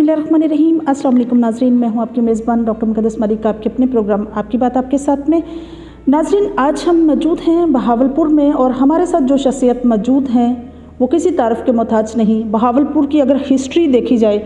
बिस्मिल्लाहिर्रहमानिर्रहीम। अस्सलाम वालेकुम नाज़रीन, मैं हूं आपकी मेज़बान डॉक्टर मुक़द्दस मलिक, आपके अपने प्रोग्राम आपकी बात आपके साथ में। नाज़रीन, आज हम मौजूद हैं बहावलपुर में और हमारे साथ जो शख्सियत मौजूद हैं वो किसी तारीफ़ के मोहताज नहीं। बहावलपुर की अगर हिस्ट्री देखी जाए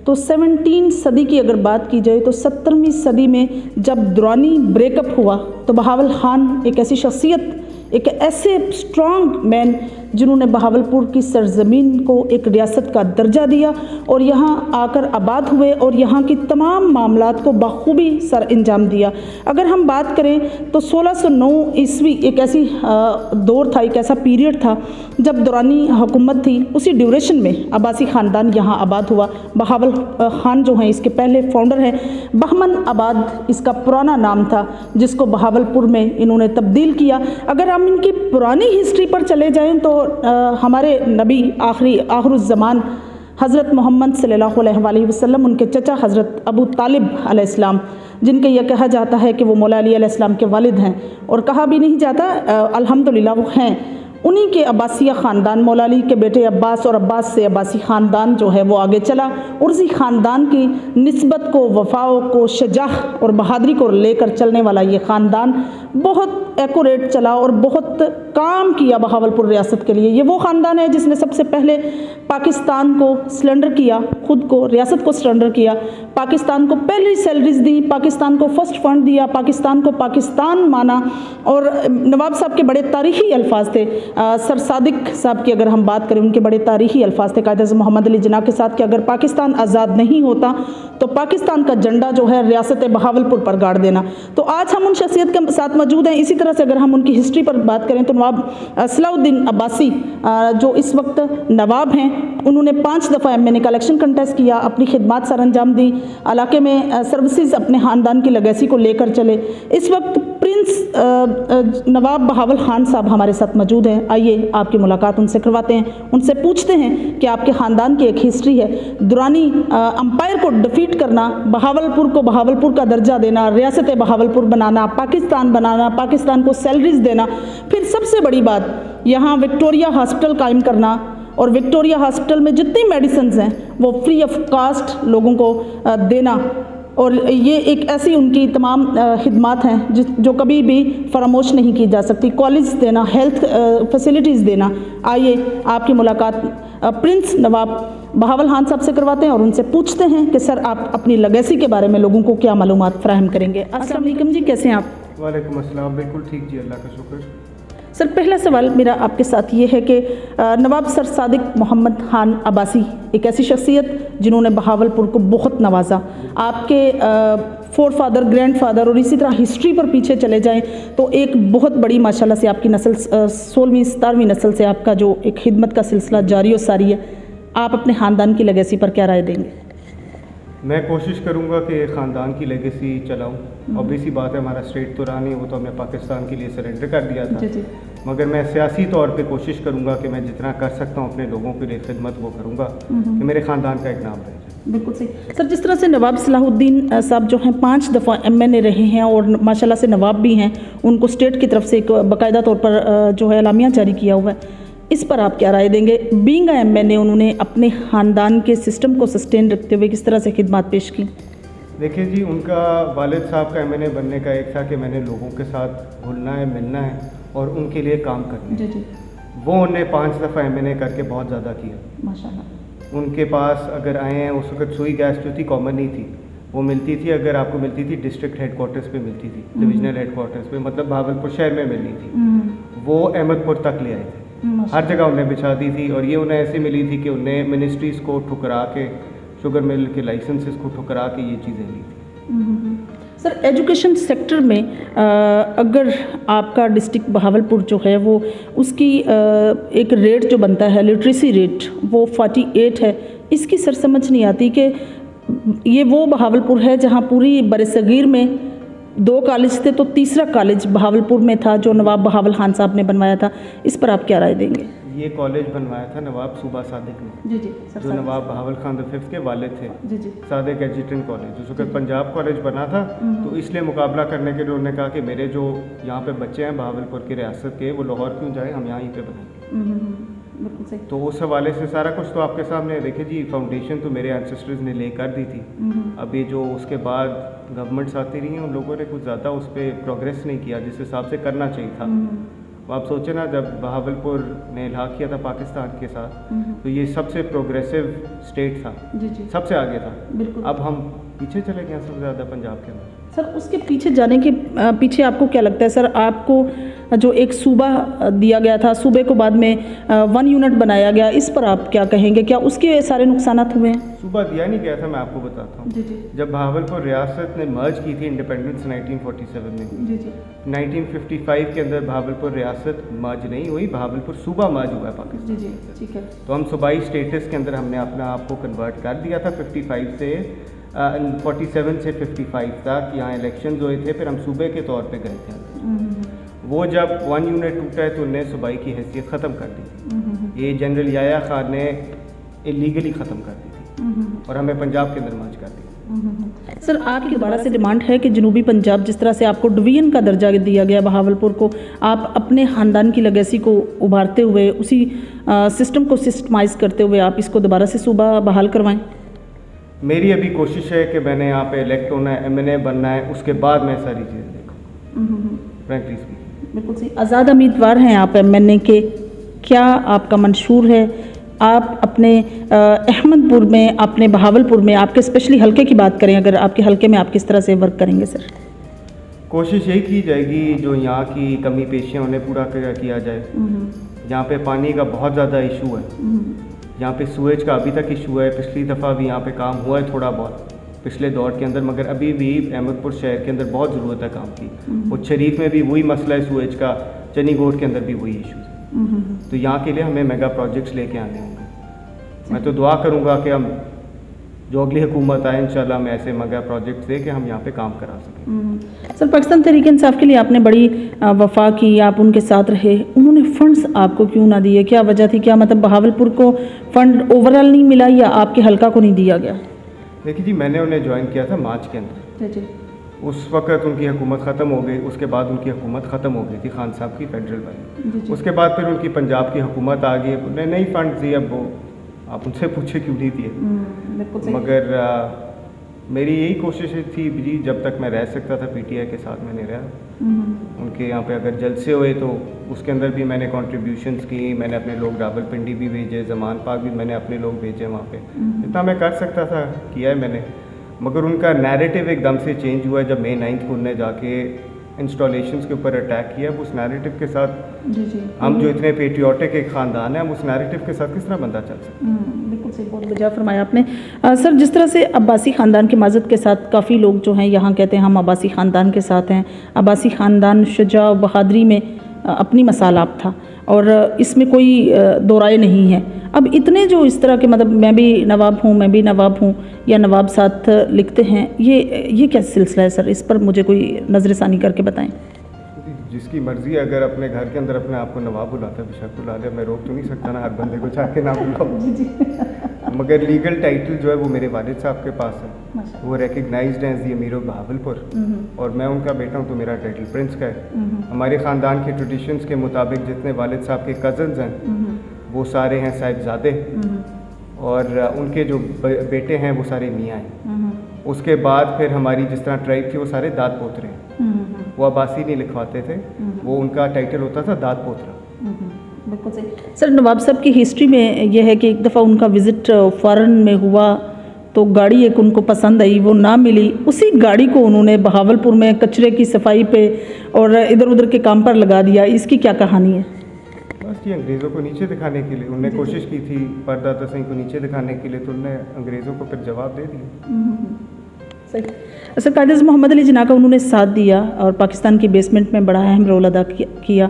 तो 17 सदी की अगर बात की जाए तो 17वीं सदी में जब दुरानी ब्रेकअप हुआ तो बहावल खान एक ऐसी शख्सियत, एक ऐसे स्ट्रॉन्ग मैन जिन्होंने बहावलपुर की सरज़मीन को एक रियासत का दर्जा दिया और यहाँ आकर आबाद हुए और यहाँ की तमाम मामलात को बखूबी सर अंजाम दिया। अगर हम बात करें तो 1609 ईस्वी एक ऐसी दौर था, एक ऐसा पीरियड था जब दुरानी हुकूमत थी। उसी ड्यूरेशन में अब्बासी ख़ानदान यहाँ आबाद हुआ। बहावल खान जो हैं इसके पहले फाउंडर हैं। बहमन आबाद इसका पुराना नाम था जिसको बहावलपुर में इन्होंने तब्दील किया। अगर हम इनकी पुरानी हिस्ट्री पर चले जाएं तो हमारे नबी आखिरुज़्ज़मान हज़रत मोहम्मद सल्लल्लाहु अलैहि वसल्लम, उनके चचा हज़रत अबू तालिब अलैहिस्सलाम, जिनके यह कहा जाता है कि वो मौला अली अलैहिस्सलाम के वालिद हैं और कहा भी नहीं जाता, अल्हम्दुलिल्लाह वो हैं। उन्हीं के अब्बासिया ख़ानदान, मौला अली के बेटे अब्बास और अब्बास से अब्बासी ख़ानदान जो है वो आगे चला और उसी ख़ानदान की निस्बत को, वफ़ाओं को, शजाह और बहादुरी को लेकर चलने वाला ये ख़ानदान बहुत एक्यूरेट चला और बहुत काम किया बहावलपुर रियासत के लिए। ये वो ख़ानदान है जिसने सबसे पहले पाकिस्तान को सरेंडर किया, खुद को, रियासत को सरेंडर किया, पाकिस्तान को पहली सैलरीज दी, पाकिस्तान को फर्स्ट फंड दिया, पाकिस्तान को पाकिस्तान माना। और नवाब साहब के बड़े तारीख़ी अल्फाज थे। सर सादिक साहब की अगर हम बात करें, उनके बड़े तारीख़ी अल्फाज थे कायद-ए-आज़म मोहम्मद अली जिन्ना के साथ कि अगर पाकिस्तान आज़ाद नहीं होता तो पाकिस्तान का झंडा जो है रियासत बहावलपुर पर गाड़ देना। तो आज हम उन शख्सियत के साथ मौजूद हैं। इसी तरह से अगर हम उनकी हिस्ट्री पर बात करें तो नवाब सलाउद्दीन अब्बासी जो इस वक्त नवाब हैं, उन्होंने 5 दफ़ा MNA का इलेक्शन कंटेस्ट किया, अपनी खिदमत सर अंजाम दी, इलाके में सर्विसेज अपने ख़ानदान की लेगेसी को लेकर चले। इस वक्त प्रिंस नवाब बहावल खान साहब हमारे साथ मौजूद हैं। आइए आपकी मुलाकात उनसे करवाते हैं, उनसे पूछते हैं कि आपके ख़ानदान की एक हिस्ट्री है, दुरानी अंपायर को डिफीट करना, बहावलपुर को बहावलपुर का दर्जा देना, रियासत बहावलपुर बनाना, पाकिस्तान बनाना, पाकिस्तान को सैलरीज देना, फिर सबसे बड़ी बात यहाँ विक्टोरिया हॉस्पिटल कायम करना और विक्टोरिया हॉस्पिटल में जितनी मेडिसिन हैं वो फ्री ऑफ कास्ट लोगों को देना। और ये एक ऐसी उनकी तमाम खिदमात हैं जो कभी भी फरामोश नहीं की जा सकती। कॉलेज देना, हेल्थ फैसिलिटीज़ देना। आइए आपकी मुलाकात प्रिंस नवाब बहावल खान साहब से करवाते हैं और उनसे पूछते हैं कि सर आप अपनी लेगेसी के बारे में लोगों को क्या मालूमात फराहम करेंगे। अस्सलाम वालेकुम जी, कैसे हैं आप? वालेकुम अस्सलाम, बिल्कुल ठीक जी, अल्लाह का शुक्र। सर, पहला सवाल मेरा आपके साथ ये है कि नवाब सर सादिक मोहम्मद खान अब्बासी एक ऐसी शख्सियत जिन्होंने बहावलपुर को बहुत नवाजा। आपके फोर फादर, ग्रैंड फादर और इसी तरह हिस्ट्री पर पीछे चले जाएं तो एक बहुत बड़ी माशाल्लाह से आपकी नस्ल 16वीं 17वीं नस्ल से आपका जो एक खिदमत का सिलसिला जारी और सारी है। आप अपने ख़ानदान की लेगेसी पर क्या राय देंगे? मैं कोशिश करूंगा कि ख़ानदान की लेगेसी चलाऊं। ऑब्वियसली बात है, हमारा स्टेट तो रहा नहीं, वो तो हमने पाकिस्तान के लिए सरेंडर कर दिया था। जी। मगर मैं सियासी तौर पे कोशिश करूंगा कि मैं जितना कर सकता हूं अपने लोगों के लिए खिदमत वो करूंगा कि मेरे ख़ानदान का एक नाम रहे। बिल्कुल सही। सर, जिस तरह से नवाब सलाहुद्दीन साहब जो हैं 5 दफ़ा MNA रहे हैं और माशाल्लाह से नवाब भी हैं, उनको स्टेट की तरफ से एक बाकायदा तौर पर जो है एलामिया जारी किया हुआ है, इस पर आप क्या राय देंगे? बीइंग अ MNA उन्होंने अपने ख़ानदान के सिस्टम को सस्टेन रखते हुए किस तरह से खिदमत पेश की? देखिए जी, उनका वालिद साहब का MNA बनने का एक था कि मैंने लोगों के साथ घुलना है, मिलना है और उनके लिए काम करना है। जी। वो उन्हें 5 दफ़ा MNA करके बहुत ज़्यादा किया माशाल्लाह। उनके पास अगर आए हैं, उस वक्त सुई गैस जो थी कॉमन नहीं थी, वो मिलती थी, अगर आपको मिलती थी डिस्ट्रिक्ट हेडक्वार्टर्स पे मिलती थी, डिविजनल हेडक्वार्टर्स पे, मतलब भावलपुर शहर में मिलनी थी, वो अहमदपुर तक ले आए थे। हर जगह उन्हें बिछा दी थी और ये उन्हें ऐसे मिली थी कि उन्हें मिनिस्ट्रीज़ को ठुकरा के, शुगर मिल के लाइसेंसेस को ठुकरा के ये चीज़ें ली थी। सर, एजुकेशन सेक्टर में अगर आपका डिस्ट्रिक्ट बहावलपुर जो है वो उसकी एक रेट जो बनता है, लिटरेसी रेट, वो 48 है। इसकी सर समझ नहीं आती कि ये वो बहावलपुर है जहाँ पूरी बरसगीर में 2 कॉलेज थे तो तीसरा कॉलेज बहावलपुर में था जो नवाब बहावल खान साहब ने बनवाया था। इस पर आप क्या राय देंगे? ये कॉलेज बनवाया था नवाब सूबा सादिक ने। जी सर, जो नवाब बहावल खान द 5th के वालिद थे। जी। सादिक एडजटेंट कॉलेज, उस वक्त पंजाब कॉलेज बना था, तो इसलिए मुकाबला करने के लिए उन्होंने कहा कि मेरे जो यहाँ पे बच्चे हैं बहावलपुर की रियासत के, वो लाहौर क्यों जाए, हम यहाँ पे बनाएंगे। बिल्कुल सही। तो उस हवाले से सारा कुछ तो आपके सामने है। देखिए जी, फाउंडेशन तो मेरे एंसेस्टर्स ने ले कर दी थी। अब ये जो उसके बाद गवर्नमेंट्स आती रही हैं, उन लोगों ने कुछ ज़्यादा उस पर प्रोग्रेस नहीं किया जिस हिसाब से करना चाहिए था। अब आप सोचें ना, जब बहावलपुर ने इल्हाक किया था पाकिस्तान के साथ, तो ये सबसे प्रोग्रेसिव स्टेट था, जी जी सबसे आगे था। बिल्कुल। अब हम पीछे चले गए हैं सबसे ज़्यादा पंजाब के अंदर। सर उसके पीछे जाने के पीछे आपको क्या लगता है सर? आपको जो एक सूबा दिया गया था, सूबे को बाद में 1 यूनिट बनाया गया, इस पर आप क्या कहेंगे? क्या उसके सारे नुकसानात हुए हैं? सूबा दिया नहीं गया था, मैं आपको बताता हूँ। जी जी जब बहावलपुर रियासत ने मर्ज की थी, इंडिपेंडेंस 1947 में हुई। जी जी 1955 के अंदर बहावलपुर रियासत मर्ज नहीं हुई, बहावलपुर सूबा मर्ज हुआ है पाकिस्तान। जी जी ठीक है। तो हम सूबाई स्टेटस के अंदर हमने अपना आप को कन्वर्ट कर दिया था 47 से 55 तक यहाँ इलेक्शन हुए थे, फिर हम सूबे के तौर पे गए थे। वो जब 1 यूनिट टूटा है तो उन्हें सूबाई की हैसियत ख़त्म कर दी। ये जनरल याया खान ने इलीगली ख़त्म कर दी थी और हमें पंजाब के अंदर मर्ज कर दिया। सर आपकी दोबारा से डिमांड है कि जनूबी पंजाब, जिस तरह से आपको डिवीजन का दर्जा दिया गया बहावलपुर को, आप अपने ख़ानदान की लेगेसी को उभारते हुए, उसी सिस्टम को सिस्टमाइज़ करते हुए आप इसको दोबारा से सूबा बहाल करवाएं? मेरी अभी कोशिश है कि मैंने यहाँ पे इलेक्ट होना है, MNA बनना है, उसके बाद मैं सारी चीज़ें देखूँ। फ्रैंकली स्पीकिंग बिल्कुल सही। आज़ाद उम्मीदवार हैं आप MNA के, क्या आपका मंशूर है? आप अपने अहमदपुर में, अपने बहावलपुर में, आपके स्पेशली हलके की बात करें, अगर आपके हलके में आप किस तरह से वर्क करेंगे सर? कोशिश यही की जाएगी जो यहाँ की कमी पेशियाँ उन्हें पूरा किया जाए। यहाँ पे पानी का बहुत ज़्यादा इशू है, यहाँ पे सूएज का अभी तक इशू है। पिछली दफ़ा भी यहाँ पे काम हुआ है थोड़ा बहुत पिछले दौर के अंदर, मगर अभी भी अहमदपुर शहर के अंदर बहुत ज़रूरत है काम की। और शरीफ में भी वही मसला है सूएज का, चनीगोट के अंदर भी वही इशू है। तो यहाँ के लिए हमें मेगा प्रोजेक्ट्स लेके आने होंगे। मैं तो दुआ करूँगा कि हम जो अगली हुकूमत आए इंशाल्लाह हम ऐसे मेगा प्रोजेक्ट्स दे के हम यहाँ पे काम करा सकें। सर पाकिस्तान तहरीक इंसाफ के लिए आपने बड़ी वफा की, आप उनके साथ रहे, उन्होंने फंड्स आपको क्यों ना दिए? क्या वजह थी? क्या मतलब बहावलपुर को फंड ओवरऑल नहीं मिला या आपके हलका को नहीं दिया गया? देखिए जी, मैंने उन्हें ज्वाइन किया था मार्च के अंदर। जी उस वक्त उनकी हुकूमत ख़त्म हो गई, उसके बाद उनकी हुकूमत ख़त्म हो गई थी खान साहब की फेडरल वाली। उसके बाद फिर उनकी पंजाब की हुकूमत आ गई, उन्हें नई फंड दिए। अब वो आप उनसे पूछे क्यों नहीं दिए? मगर मेरी यही कोशिश थी जी, जब तक मैं रह सकता था PTI के साथ मैंने रहा। उनके यहाँ पे अगर जलसे हुए तो उसके अंदर भी मैंने कंट्रीब्यूशंस की, मैंने अपने लोग रावलपिंडी भी भेजे, जमान पाक भी मैंने अपने लोग भेजे वहाँ पे। इतना मैं कर सकता था किया है मैंने। मगर उनका नैरेटिव एकदम से चेंज हुआ जब May 9 को उन्होंने जाके इंस्टॉलेशंस के ऊपर अटैक किया। उस नैरेटिव के साथ जी हम जो इतने पेट्रियाटिक एक ख़ानदान है, हम उस नैरेटिव के साथ किस तरह बंदा चल सकते हैं? बिल्कुल सही, बहुत बढ़िया फरमाया आपने। सर जिस तरह से अब्बासी ख़ानदान की माज़त के साथ काफ़ी लोग जो हैं यहाँ कहते हैं हम अब्बासी ख़ानदान के साथ हैं। अब्बासी ख़ानदान शुजा बहादरी में अपनी मसालात था और इसमें कोई दो राय नहीं है। अब इतने जो इस तरह के, मतलब मैं भी नवाब हूँ, मैं भी नवाब हूँ, या नवाब साथ लिखते हैं, ये क्या सिलसिला है सर? इस पर मुझे कोई नज़रसानी करके बताएं। जिसकी मर्ज़ी, अगर अपने घर के अंदर अपने आप को नवाब बुलाता है बेशक बुला ले, मैं रोक तो नहीं सकता ना हर बंदे को जाके ना बुलाओ। मगर लीगल टाइटल जो है वो मेरे वालिद साहब के पास है, वो रिकग्नाइज्ड हैं एज अमीर बहावलपुर, और मैं उनका बेटा हूँ तो मेरा टाइटल प्रिंस का है। हमारे ख़ानदान के ट्रेडिशंस के मुताबिक जितने वालिद साहब के कज़न्स हैं वो सारे हैं साहिबजादे, और उनके जो बेटे हैं वो सारे मियाँ हैं। उसके बाद फिर हमारी जिस तरह ट्राइब थी वो सारे दाद पोतरे हैं। वो अब्बासी नहीं लिखवाते थे, वो उनका टाइटल होता था दाद पोतरा। बिल्कुल सही। सर नवाब साहब की हिस्ट्री में यह है कि एक दफ़ा उनका विज़िट फ़ॉरेन में हुआ तो गाड़ी एक उनको पसंद आई, वो ना मिली, उसी गाड़ी को उन्होंने बहावलपुर में कचरे की सफाई पे और इधर उधर के काम पर लगा दिया। इसकी क्या कहानी है? बस ये अंग्रेज़ों को नीचे दिखाने के लिए उन्होंने कोशिश की थी, परदादा सिंह को नीचे दिखाने के लिए, तो उन्होंने अंग्रेज़ों को फिर जवाब दे दिया। सही। सर कायद मोहम्मद अली जिन्ना का उन्होंने साथ दिया और पाकिस्तान की बेसमेंट में बड़ा अहम रोल अदा किया।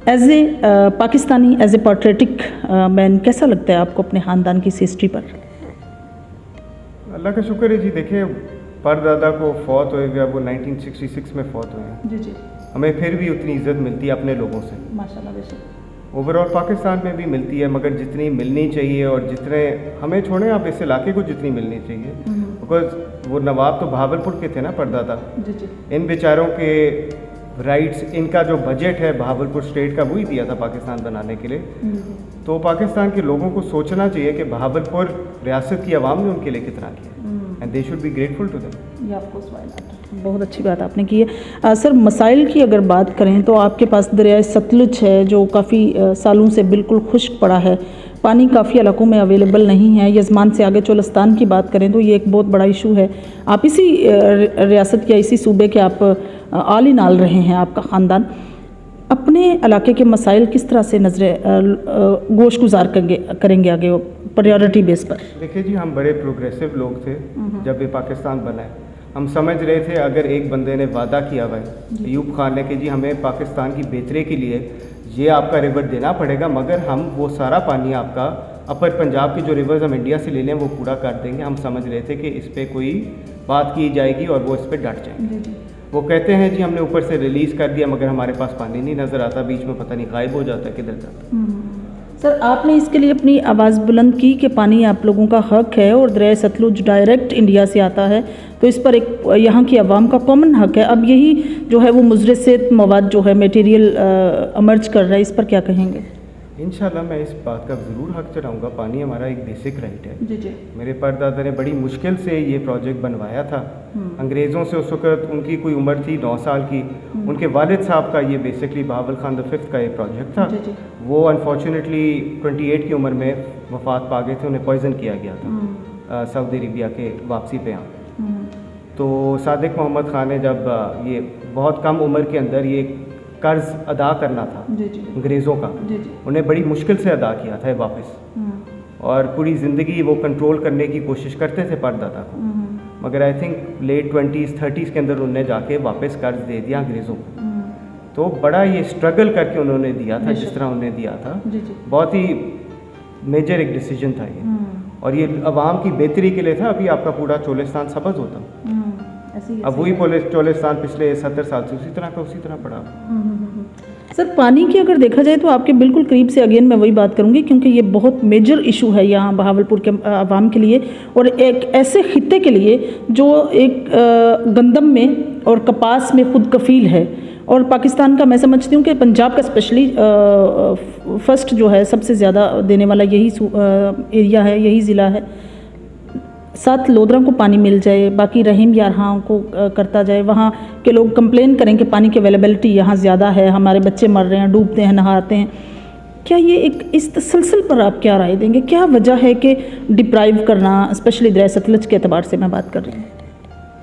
As a Pakistani, as a patriotic man, कैसा लगता है आपको अपने ख़ानदान की हिस्ट्री पर? अल्लाह का शुक्र है जी। देखिए, परदादा को फौत हुए हुए, वो 1966 में फौत हुए हैं। जी जी। हमें फिर भी उतनी इज़्ज़त मिलती है अपने लोगों से, माशाल्लाह बेशक। ओवरऑल पाकिस्तान में भी मिलती है, मगर जितनी मिलनी चाहिए और जितने हमें छोड़े आप इस इलाके को जितनी मिलनी चाहिए, बिकॉज वो नवाब तो बहावलपुर के थे ना परदादा। जी जी। इन बेचारों के राइट्स, इनका जो बजट है बहावलपुर स्टेट का वही दिया था पाकिस्तान बनाने के लिए। तो पाकिस्तान के लोगों को सोचना चाहिए कि बहावलपुर रियासत की आवाम ने उनके लिए कितना किया, and they should be grateful to them. ये आपको बहुत अच्छी बात आपने की है। सर, मसाइल की अगर बात करें तो आपके पास दरिया सतलुज है जो काफ़ी सालों से बिल्कुल खुश्क पड़ा है, पानी काफ़ी इलाकों में अवेलेबल नहीं है। यजमान से आगे चोलिस्तान की बात करें तो ये एक बहुत बड़ा इशू है। आप इसी रियासत या इसी सूबे के आप आल इन आल रहे हैं, आपका ख़ानदान अपने इलाके के मसाइल किस तरह से गोश गुजार करेंगे आगे प्रायोरिटी बेस पर? देखिए जी, हम बड़े प्रोग्रेसिव लोग थे जब ये पाकिस्तान बना है। हम समझ रहे थे अगर एक बंदे ने वादा किया हुआ है अयूब खान ने कि जी हमें पाकिस्तान की बेहतरी के लिए ये आपका रिवर देना पड़ेगा, मगर हम वो सारा पानी आपका अपर पंजाब के जो रिवर्स हम इंडिया से ले लें वो पूरा कर देंगे। हम समझ रहे थे कि इस पर कोई बात की जाएगी और वो इस पर डट जाएंगे। वो कहते हैं जी हमने ऊपर से रिलीज़ कर दिया, मगर हमारे पास पानी नहीं नज़र आता, बीच में पता नहीं गायब हो जाता, किधर जाता। सर, आपने इसके लिए अपनी आवाज़ बुलंद की कि पानी आप लोगों का हक है और दरिया सतलुज डायरेक्ट इंडिया से आता है, तो इस पर एक यहाँ की आवाम का कॉमन हक है। अब यही जो है वो मुज़र से मवाद जो है मटेरियल अमर्ज कर रहा है, इस पर क्या कहेंगे? इंशाल्लाह मैं इस बात का ज़रूर हक चढ़ाऊँगा। पानी हमारा एक बेसिक राइट है। जी जी। मेरे परदादा ने बड़ी मुश्किल से ये प्रोजेक्ट बनवाया था। अंग्रेज़ों से उस वक्त उनकी कोई उम्र थी 9 साल की। उनके वालिद साहब का ये basically Bahawal Khan the fifth का ये प्रोजेक्ट था। जी जी। वो अनफॉर्चुनेटली 28 की उम्र में वफात पा गए थे, उन्हें पॉइजन किया गया था सऊदी अरेबिया के वापसी पे यहाँ। तो सादिक मोहम्मद खान ने जब ये बहुत कम उम्र के अंदर ये कर्ज अदा करना था अंग्रेज़ों का, उन्हें बड़ी मुश्किल से अदा किया था वापस, और पूरी ज़िंदगी वो कंट्रोल करने की कोशिश करते थे परदादा को, मगर I think late 20s 30s के अंदर उन्होंने जाके वापस कर्ज दे दिया अंग्रेज़ों को। तो बड़ा ये स्ट्रगल करके उन्होंने दिया था, जिस तरह उन्होंने दिया था, बहुत ही मेजर एक डिसीजन था ये, और ये अवाम की बेहतरी के लिए था। अभी आपका पूरा चोलिस्तान सब्ज़ होता, अब वही चोलिस्तान पिछले 70 साल से उसी तरह पड़ा। सर, पानी की अगर देखा जाए तो आपके बिल्कुल करीब से अगेन मैं वही बात करूंगी, क्योंकि ये बहुत मेजर इशू है यहाँ बहावलपुर के आवाम के लिए, और एक ऐसे खित्ते के लिए जो एक गंदम में और कपास में खुद कफील है, और पाकिस्तान का मैं समझती हूँ कि पंजाब का स्पेशली फर्स्ट जो है सबसे ज़्यादा देने वाला यही एरिया है, यही ज़िला है। साथ लोधरा को पानी मिल जाए, बाकी रहीम यारहाँ को करता जाए, वहाँ के लोग कंप्लेन करें कि पानी की अवेलेबिलिटी यहाँ ज़्यादा है, हमारे बच्चे मर रहे हैं, डूबते हैं, नहाते हैं। क्या ये एक इस तसलसल पर आप क्या राय देंगे? क्या वजह है कि डिप्राइव करना, स्पेशली दरिया सतलुज के अतबार से मैं बात कर रही हूँ?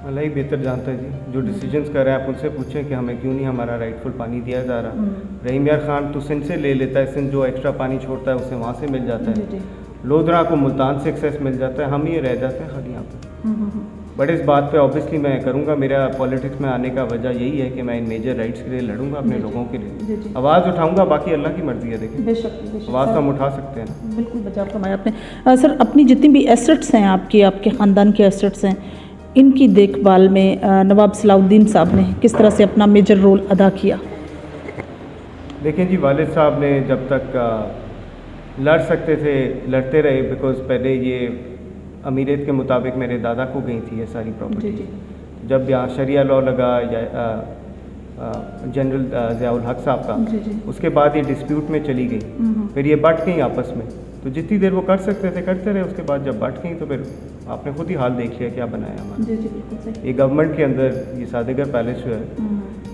अल्लाह ही बेहतर जानता है जी, जो डिसीजंस कर रहे हैं आप उनसे पूछें कि हमें क्यों नहीं हमारा राइटफुल पानी दिया जा रहा। रहीम यार खान तो सिंध से ले लेता है, सिंध जो एक्स्ट्रा पानी छोड़ता है उसे वहाँ से मिल जाता है, लोधरा को मुल्तान से एक्सेस मिल जाता है, हम ही रह जाते हैं खाली यहाँ पे। बट इस बात पे ऑब्वियसली मैं करूँगा, मेरा पॉलिटिक्स में आने का वजह यही है कि मैं इन मेजर राइट्स के लिए लड़ूंगा, अपने लोगों के लिए आवाज़ उठाऊंगा। बाकी अल्लाह की मर्जी है, देखिए आवाज़ तो हम उठा सकते हैं ना। बिल्कुल बचाव फरमाया आपने। सर, अपनी जितनी भी एसेट्स हैं आपके ख़ानदान के एसेट्स हैं, इनकी देखभाल में नवाब सलाउद्दीन साहब ने किस तरह से अपना मेजर रोल अदा किया? देखें जी, वालिद साहब ने जब तक लड़ सकते थे लड़ते रहे, बिकॉज पहले ये अमीरियत के मुताबिक मेरे दादा को गई थी ये सारी प्रॉपर्टी। जब यहाँ शरिया लॉ लगा या जनरल ज़ियाउल हक साहब का, उसके बाद ये डिस्प्यूट में चली गई, फिर ये बट गई आपस में। तो जितनी देर वो कर सकते थे करते रहे, उसके बाद जब बट गई तो फिर आपने खुद ही हाल देख लिया क्या बनाया हमारा। ये गवर्नमेंट के अंदर ये सादेगर पैलेस जो है,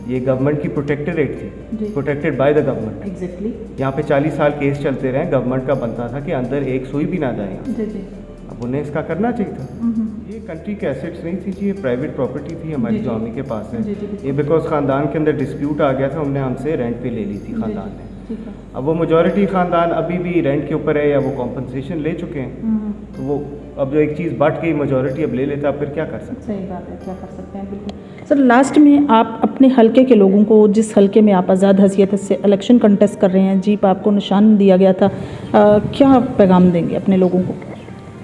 ये गवर्नमेंट की प्रोटेक्टरेट थी, protected by the government. Exactly. यहाँ पे 40 साल केस चलते रहे, गवर्नमेंट का बनता था कि अंदर एक सुई भी ना जाए यहाँ। अब उन्हें इसका करना चाहिए था। ये कंट्री के एसेट्स नहीं थी जी, ये प्राइवेट प्रॉपर्टी थी हमारी जो आर्मी के पास है। ये बिकॉज ख़ानदान के अंदर डिस्प्यूट आ गया था, उन्होंने हमसे रेंट पे ले ली थी ख़ानदान ने। अब वो मेजॉरिटी ख़ानदान अभी भी रेंट के ऊपर है या वो कॉम्पनसेशन ले चुके हैं, तो वो अब जो एक चीज़ बट गई मेजॉरिटी अब ले लेता, अब फिर क्या कर सकते हैं? सही बात है, क्या कर सकते हैं। बिल्कुल। सर, लास्ट में आप अपने हलके के लोगों को, जिस हलके में आप आज़ाद हैसियत से इलेक्शन कंटेस्ट कर रहे हैं, जीप आपको निशान दिया गया था, क्या पैगाम देंगे अपने लोगों को?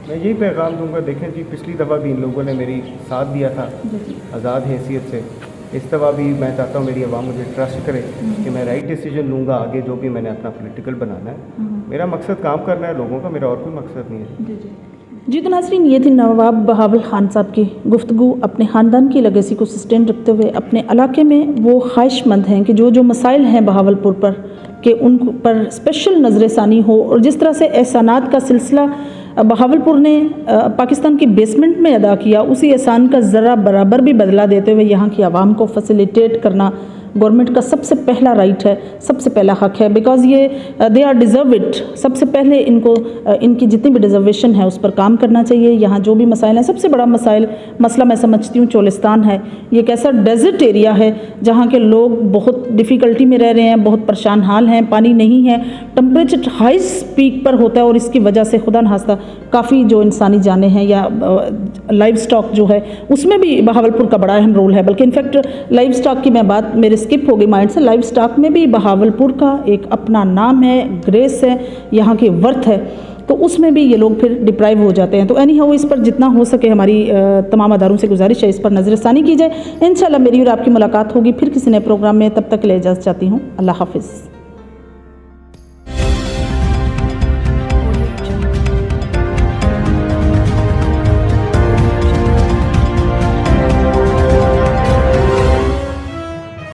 मैं यही पैगाम दूंगा, देखें जी, पिछली दफ़ा भी इन लोगों ने मेरी साथ दिया था आज़ाद हैसियत से, इस दफ़ा भी मैं चाहता हूँ मेरी आवाम मुझे ट्रस्ट करे कि मैं राइट डिसीजन लूँगा आगे जो भी मैंने अपना पॉलिटिकल बनाना है। मेरा मकसद काम करना है लोगों का, मेरा और कोई मकसद नहीं है। जी तो नाज़रीन, ये थी नवाब बहावल ख़ान साहब की गुफ्तगू। अपने ख़ानदान की लेगेसी को सस्टेन रखते हुए अपने इलाके में वो ख्वाहिशमंद हैं कि जो मसाइल हैं बहावलपुर पर, कि उन पर स्पेशल नज़रसानी हो। और जिस तरह से एहसानात का सिलसिला बहावलपुर ने पाकिस्तान की बेसमेंट में अदा किया, उसी एहसान का ज़रा बराबर भी बदला देते हुए यहाँ की आवाम को फैसिलिटेट करना गवर्नमेंट का सबसे पहला राइट है, सबसे पहला हक़ है। बिकॉज़ ये दे आर डिज़र्व इट। सबसे पहले इनको इनकी जितनी भी डिज़र्वेशन है उस पर काम करना चाहिए। यहाँ जो भी मसाइल हैं, सबसे बड़ा मसला मैं समझती हूँ चोलिस्तान है। ये एक ऐसा डेजर्ट एरिया है जहाँ के लोग बहुत डिफ़िकल्टी में रह रहे हैं, बहुत परेशान हाल हैं, पानी नहीं है, टेम्परेचर हाई पीक पर होता है और इसकी वजह से खुदा न खास्ता काफ़ी जो इंसानी जानें हैं या लाइव स्टॉक जो है उसमें भी बहावलपुर का बड़ा अहम रोल है। बल्कि इनफैक्ट लाइव स्टॉक की मैं बात मेरे स्किप हो गई माइंड से। लाइव स्टॉक में भी बहावलपुर का एक अपना नाम है, ग्रेस है, यहाँ की वर्थ है, तो उसमें भी ये लोग फिर डिप्राइव हो जाते हैं। तो एनी हाउ इस पर जितना हो सके हमारी तमाम अदारों से गुजारिश है, इस पर नज़रसानी की जाए। इंशाल्लाह मेरी और आपकी मुलाकात होगी फिर किसी नए प्रोग्राम में। तब तक ले इजाज़त चाहती हूँ। अल्लाह हाफिज़।